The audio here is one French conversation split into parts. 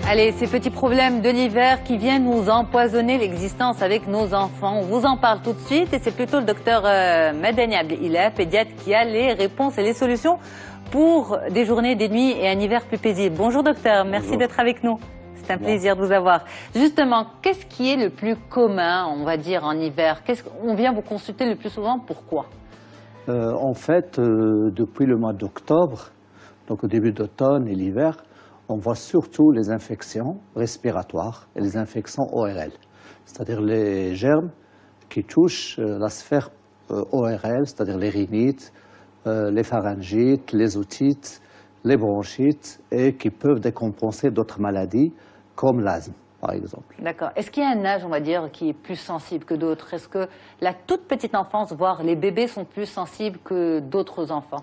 Allez, ces petits problèmes de l'hiver qui viennent nous empoisonner l'existence avec nos enfants. On vous en parle tout de suite et c'est plutôt le docteur Madani Abdelillah, pédiatre, qui a les réponses et les solutions pour des journées, des nuits et un hiver plus paisible. Bonjour docteur, merci d'être avec nous. C'est un plaisir de vous avoir. Justement, qu'est-ce qui est le plus commun, on va dire, en hiver? On vient vous consulter le plus souvent, pourquoi? En fait, depuis le mois d'octobre, donc au début d'automne et l'hiver, on voit surtout les infections respiratoires et les infections ORL, c'est-à-dire les germes qui touchent la sphère ORL, c'est-à-dire les rhinites, les pharyngites, les otites, les bronchites et qui peuvent décompenser d'autres maladies comme l'asthme, par exemple. D'accord. Est-ce qu'il y a un âge, on va dire, qui est plus sensible que d'autres? Est-ce que la toute petite enfance, voire les bébés, sont plus sensibles que d'autres enfants?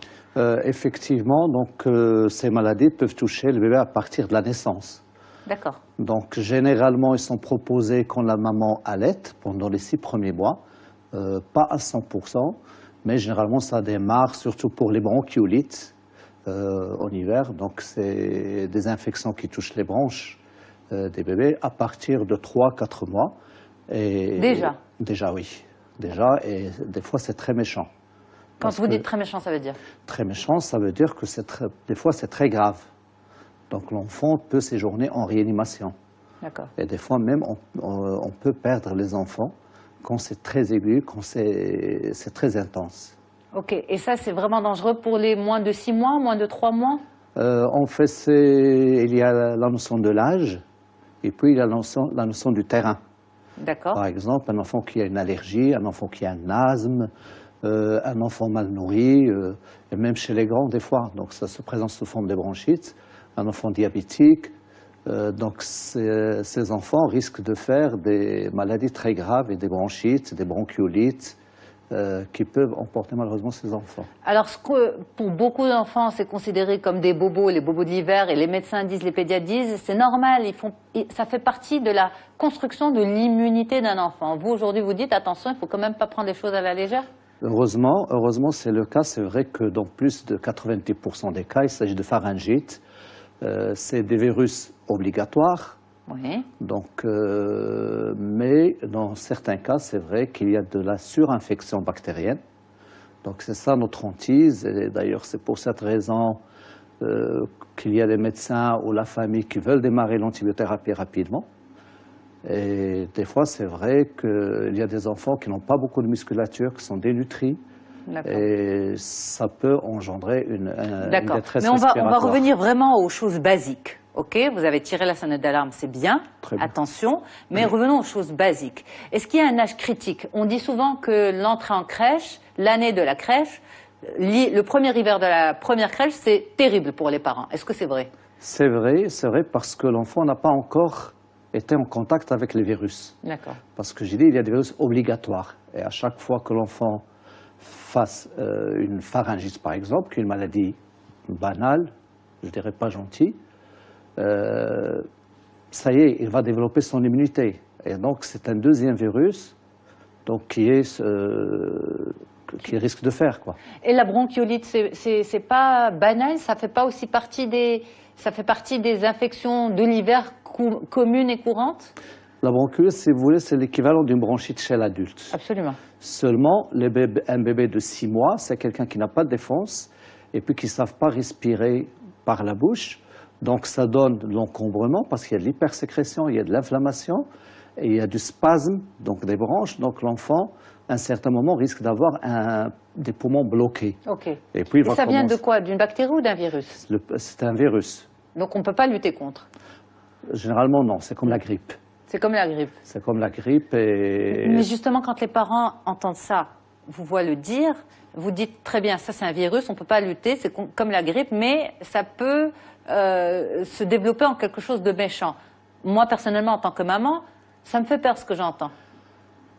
Effectivement, donc ces maladies peuvent toucher le bébé à partir de la naissance. D'accord. Donc généralement, ils sont proposés quand la maman allaite pendant les 6 premiers mois, pas à 100%, mais généralement ça démarre surtout pour les bronchiolites en hiver. Donc c'est des infections qui touchent les bronches des bébés à partir de 3-4 mois. Et déjà? Déjà, oui. Déjà, et des fois c'est très méchant. Quand vous dites très méchant, ça veut dire? Très méchant, ça veut dire que des fois c'est très grave. Donc l'enfant peut séjourner en réanimation. D'accord. Et des fois même on peut perdre les enfants quand c'est très aigu, quand c'est très intense. Ok, et ça c'est vraiment dangereux pour les moins de 6 mois, moins de 3 mois? En fait, il y a la notion de l'âge et puis il y a la notion du terrain. D'accord. Par exemple, un enfant qui a une allergie, un enfant qui a un asthme, un enfant mal nourri, et même chez les grands des fois, donc ça se présente sous forme de bronchites, un enfant diabétique, donc ces enfants risquent de faire des maladies très graves et des bronchites, des bronchiolites, qui peuvent emporter malheureusement ces enfants. Alors, ce que pour beaucoup d'enfants, c'est considéré comme des bobos, les bobos de l'hiver, et les médecins disent, les pédiatres disent, c'est normal, ça fait partie de la construction de l'immunité d'un enfant. Vous, aujourd'hui, vous dites, attention, il ne faut quand même pas prendre les choses à la légère? Heureusement, c'est le cas. C'est vrai que dans plus de 90% des cas, il s'agit de pharyngite. C'est des virus obligatoires. Oui. Donc, mais dans certains cas, c'est vrai qu'il y a de la surinfection bactérienne. Donc c'est ça notre hantise. Et d'ailleurs, c'est pour cette raison qu'il y a des médecins ou la famille qui veulent démarrer l'antibiothérapie rapidement. Et des fois, c'est vrai qu'il y a des enfants qui n'ont pas beaucoup de musculature, qui sont dénutris. Et ça peut engendrer une détresse respiratoire. Mais on va revenir vraiment aux choses basiques. Ok, vous avez tiré la sonnette d'alarme, c'est bien. Attention. Mais revenons aux choses basiques. Est-ce qu'il y a un âge critique? On dit souvent que l'entrée en crèche, l'année de la crèche, le premier hiver de la première crèche, c'est terrible pour les parents. Est-ce que c'est vrai? C'est vrai parce que l'enfant n'a pas encore été en contact avec les virus. D'accord. Parce que j'ai dit, il y a des virus obligatoires. Et à chaque fois que l'enfant fasse une pharyngite, par exemple, qui est une maladie banale, je dirais pas gentille, ça y est, il va développer son immunité. Et donc, c'est un deuxième virus donc, qui risque de faire, quoi. Et la bronchiolite, c'est pas banal? Ça fait pas aussi partie ça fait partie des infections de l'hiver communes et courantes? La bronchiolite, si vous voulez, c'est l'équivalent d'une bronchite chez l'adulte. Absolument. Seulement, un bébé de 6 mois, c'est quelqu'un qui n'a pas de défense et puis qui ne savent pas respirer par la bouche. Donc ça donne de l'encombrement parce qu'il y a de l'hypersécrétion, il y a de l'inflammation et il y a du spasme, donc des bronches. Donc l'enfant, à un certain moment, risque d'avoir des poumons bloqués. Ok. Et puis, ça vient de quoi? D'une bactérie ou d'un virus? C'est un virus. Donc on ne peut pas lutter contre? Généralement non, c'est comme la grippe. C'est comme la grippe? C'est comme la grippe et... Mais justement, quand les parents entendent ça, vous voient le dire, vous dites très bien, ça c'est un virus, on ne peut pas lutter, c'est comme la grippe, mais ça peut se développer en quelque chose de méchant. Moi, personnellement, en tant que maman, ça me fait peur ce que j'entends.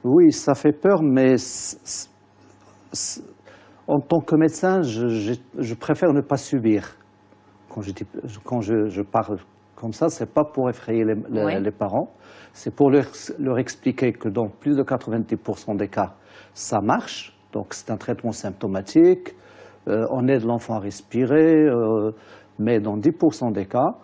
Oui, ça fait peur, mais en tant que médecin, je préfère ne pas subir. Quand je parle comme ça, ce n'est pas pour effrayer les parents, c'est pour leur expliquer que dans plus de 90% des cas, ça marche. Donc c'est un traitement symptomatique, on aide l'enfant à respirer, mais dans 10% des cas,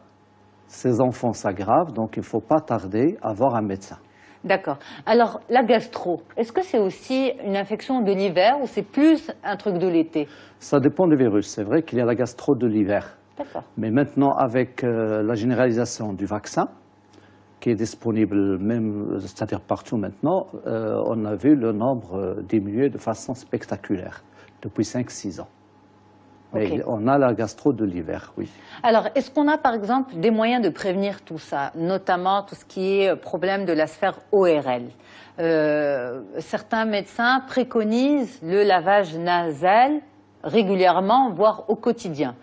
ces enfants s'aggravent, donc il ne faut pas tarder à voir un médecin. D'accord. Alors, la gastro, est-ce que c'est aussi une infection de l'hiver ou c'est plus un truc de l'été? Ça dépend du virus. C'est vrai qu'il y a la gastro de l'hiver. D'accord. Mais maintenant, avec la généralisation du vaccin, qui est disponible même, c'est-à-dire partout maintenant, on a vu le nombre diminuer de façon spectaculaire depuis 5-6 ans. Mais Okay. on a la gastro de l'hiver, oui. Alors, est-ce qu'on a par exemple des moyens de prévenir tout ça, notamment tout ce qui est problème de la sphère ORL? Certains médecins préconisent le lavage nasal régulièrement, voire au quotidien.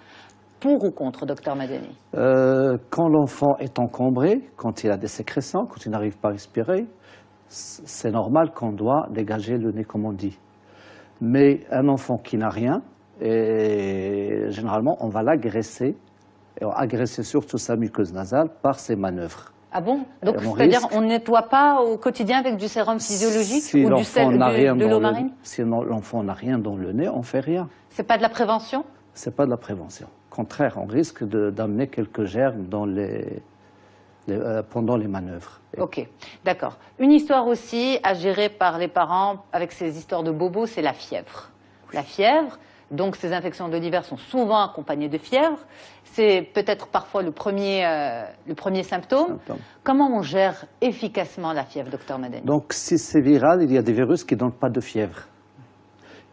Pour ou contre, docteur Madani? Quand l'enfant est encombré, quand il a des sécrétions, quand il n'arrive pas à respirer, c'est normal qu'on doit dégager le nez, comme on dit. Mais un enfant qui n'a rien, et généralement, on va l'agresser, et agresser surtout sa muqueuse nasale par ses manœuvres. Ah bon? Donc, c'est-à-dire on ne nettoie pas au quotidien avec du sérum physiologique si ou du sel, de l'eau marine? Si l'enfant n'a rien dans le nez, on ne fait rien. C'est pas de la prévention? C'est pas de la prévention. Au contraire, on risque d'amener quelques germes dans pendant les manœuvres. Ok, d'accord. Une histoire aussi à gérer par les parents avec ces histoires de bobos, c'est la fièvre. La fièvre, donc ces infections de l'hiver sont souvent accompagnées de fièvre. C'est peut-être parfois le premier symptôme. Comment on gère efficacement la fièvre, docteur Madani? Donc si c'est viral, il y a des virus qui ne donnent pas de fièvre.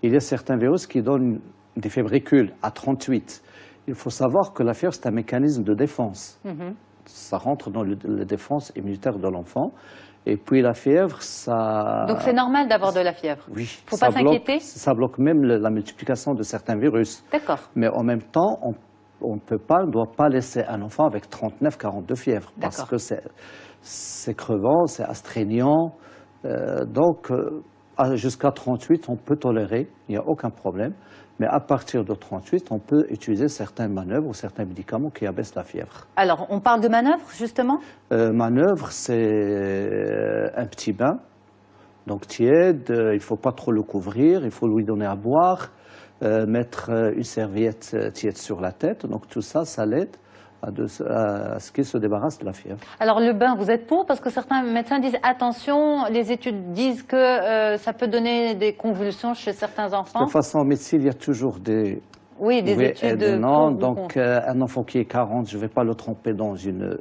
Il y a certains virus qui donnent des fébricules à 38. Il faut savoir que la fièvre, c'est un mécanisme de défense. Ça rentre dans la défense immunitaire de l'enfant. Et puis la fièvre, ça... Donc c'est normal d'avoir de la fièvre? Oui. Il ne faut pas s'inquiéter? Ça bloque même la multiplication de certains virus. D'accord. Mais en même temps, on ne doit pas laisser un enfant avec 39-42 de fièvre. Parce que c'est crevant, c'est astreignant. Donc jusqu'à 38, on peut tolérer, il n'y a aucun problème. Mais à partir de 38, on peut utiliser certaines manœuvres ou certains médicaments qui abaissent la fièvre. Alors, on parle de manœuvres, justement? Manœuvre, c'est un petit bain, donc tiède, il ne faut pas trop le couvrir, il faut lui donner à boire, mettre une serviette tiède sur la tête, donc tout ça, ça l'aide à ce qu'il se débarrasse de la fièvre. Alors le bain, vous êtes pour? Parce que certains médecins disent attention, les études disent que ça peut donner des convulsions chez certains enfants. De toute façon, en médecine, il y a toujours des... Oui, des études de... Non, donc un enfant qui est 40, je ne vais pas le tremper dans une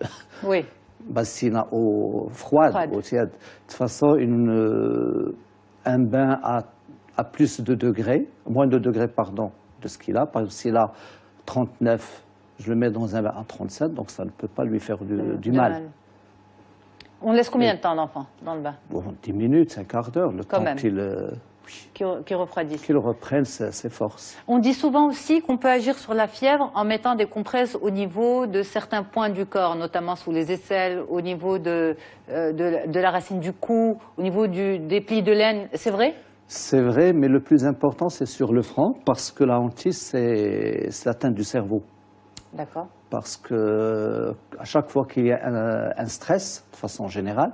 bassine à eau froide. Eau tiède. De toute façon, un bain à plus de degrés, moins de degrés, pardon, de ce qu'il a. Par exemple, s'il a 39, je le mets dans un bain à 37, donc ça ne peut pas lui faire du mal. On laisse combien de temps l'enfant dans le bain? Bon, 10 minutes, un quart d'heure, le temps qu'il refroidisse. Qu'il reprenne ses forces. On dit souvent aussi qu'on peut agir sur la fièvre en mettant des compresses au niveau de certains points du corps, notamment sous les aisselles, au niveau de la racine du cou, au niveau des plis de laine. C'est vrai? C'est vrai, mais le plus important, c'est sur le front, parce que la hantise, c'est l'atteinte du cerveau. D'accord. Parce que à chaque fois qu'il y a un stress, de façon générale,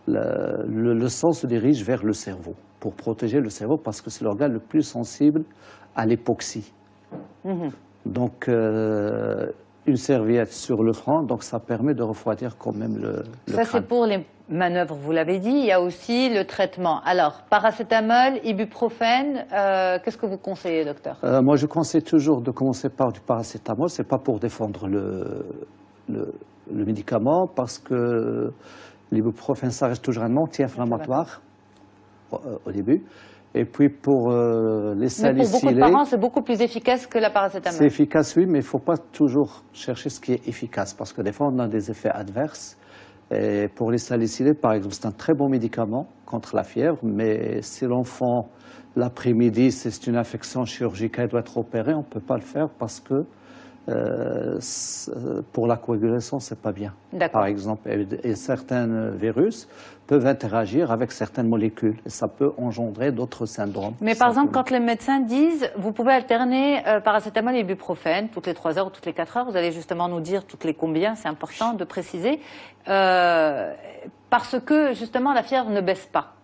le sang se dirige vers le cerveau, pour protéger le cerveau, parce que c'est l'organe le plus sensible à l'époxy. Donc, une serviette sur le front, donc ça permet de refroidir quand même le crâne. Ça, c'est pour les manœuvres, vous l'avez dit. Il y a aussi le traitement. Alors, paracétamol, ibuprofène, qu'est-ce que vous conseillez, docteur? Moi, je conseille toujours de commencer par du paracétamol. Ce n'est pas pour défendre le médicament, parce que l'ibuprofène, ça reste toujours un anti-inflammatoire au début. Et puis pour les salicylés... Mais pour beaucoup de parents, c'est beaucoup plus efficace que la paracétamol. C'est efficace, oui, mais il ne faut pas toujours chercher ce qui est efficace, parce que des fois, on a des effets adverses. Et pour les salicylés, par exemple, c'est un très bon médicament contre la fièvre, mais si l'enfant, l'après-midi, c'est une infection chirurgicale, doit être opéré, on ne peut pas le faire parce que pour la coagulation, ce n'est pas bien. Par exemple, et certains virus peuvent interagir avec certaines molécules et ça peut engendrer d'autres syndromes. Mais par exemple, quand les médecins disent vous pouvez alterner paracétamol et ibuprofène toutes les 3 heures ou toutes les 4 heures, vous allez justement nous dire toutes les combien, c'est important de préciser, parce que justement la fièvre ne baisse pas.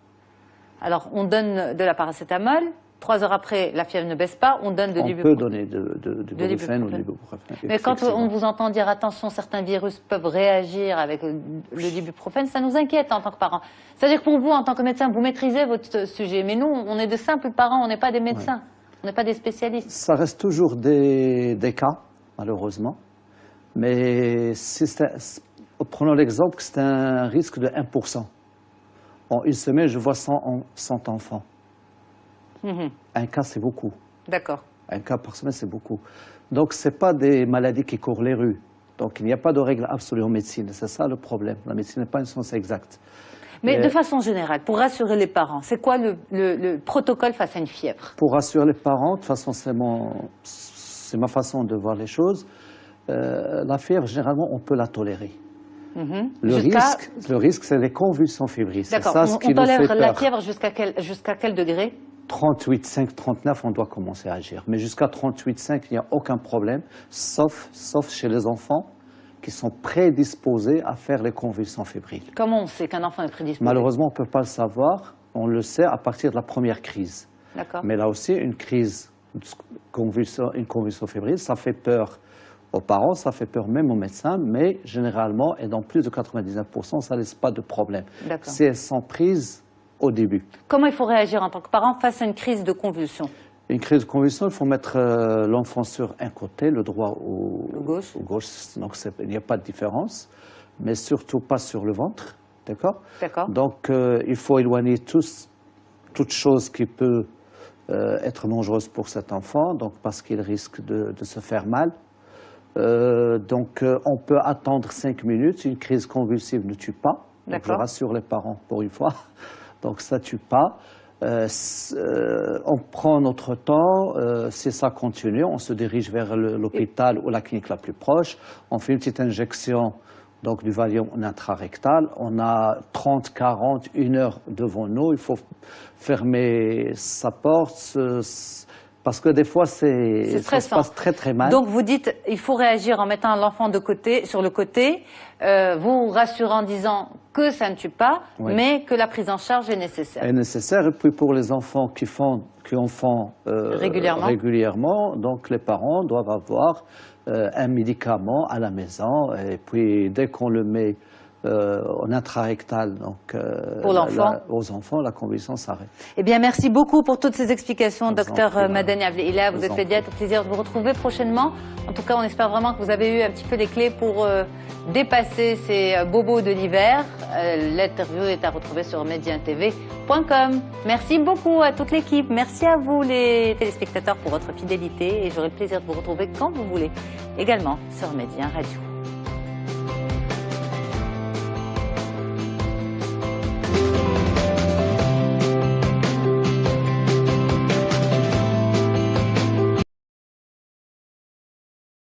Alors on donne de la paracétamol, 3 heures après, la fièvre ne baisse pas, on donne de l'ibuprofène. On peut donner de l'ibuprofène ou de l'ibuprofène. Mais quand on vous entend dire attention, certains virus peuvent réagir avec le ibuprofène, ça nous inquiète en tant que parents. C'est-à-dire que pour vous, en tant que médecin, vous maîtrisez votre sujet, mais nous, on est de simples parents, on n'est pas des médecins, on n'est pas des spécialistes. Ça reste toujours des cas, malheureusement. Mais prenons l'exemple que c'est un risque de 1%. En une semaine, je vois 100 enfants. Un cas, c'est beaucoup. D'accord. Un cas par semaine, c'est beaucoup. Donc, ce n'est pas des maladies qui courent les rues. Donc, il n'y a pas de règle absolue en médecine. C'est ça le problème. La médecine n'est pas une science exacte. Mais de façon générale, pour rassurer les parents, c'est quoi le protocole face à une fièvre? Pour rassurer les parents, de toute façon, c'est ma façon de voir les choses. La fièvre, généralement, on peut la tolérer. Le risque, c'est les convulsions fébriles. D'accord, on tolère la fièvre jusqu'à quel degré? 38,5, 39, on doit commencer à agir. Mais jusqu'à 38,5, il n'y a aucun problème, sauf chez les enfants qui sont prédisposés à faire les convulsions fébriles. Comment on sait qu'un enfant est prédisposé? Malheureusement, on ne peut pas le savoir. On le sait à partir de la première crise. D'accord. Mais là aussi, une convulsion fébrile, ça fait peur aux parents, ça fait peur même aux médecins, mais généralement, et dans plus de 99%, ça ne laisse pas de problème. Si elles sont prises au début. Comment il faut réagir en tant que parent face à une crise de convulsion? Une crise de convulsion, il faut mettre l'enfant sur un côté, le droit ou gauche. Donc il n'y a pas de différence, mais surtout pas sur le ventre, d'accord? D'accord. Donc il faut éloigner toute chose qui peut être dangereuse pour cet enfant, donc parce qu'il risque de se faire mal. Donc on peut attendre 5 minutes, une crise convulsive ne tue pas, donc je rassure les parents pour une fois, donc ça ne tue pas. On prend notre temps, si ça continue, on se dirige vers l'hôpital ou la clinique la plus proche, on fait une petite injection donc du Valium intrarectal, on a 30, 40, 1 heure devant nous, il faut fermer sa porte, parce que des fois, ça se passe très très mal. Donc vous dites, il faut réagir en mettant l'enfant sur le côté, vous rassurant en disant que ça ne tue pas, mais que la prise en charge est nécessaire. Est nécessaire, et puis pour les enfants qui en font régulièrement, donc les parents doivent avoir un médicament à la maison, et puis dès qu'on le met en intrarectal, donc aux enfants, la convulsion s'arrête. Eh bien, merci beaucoup pour toutes ces explications, docteur Madani Avli-Illah. Vous êtes pédiatre, plaisir de vous retrouver prochainement. En tout cas, on espère vraiment que vous avez eu un petit peu les clés pour dépasser ces bobos de l'hiver. L'interview est à retrouver sur mediantv.com. Merci beaucoup à toute l'équipe. Merci à vous, les téléspectateurs, pour votre fidélité. Et j'aurai le plaisir de vous retrouver quand vous voulez, également sur Média Radio.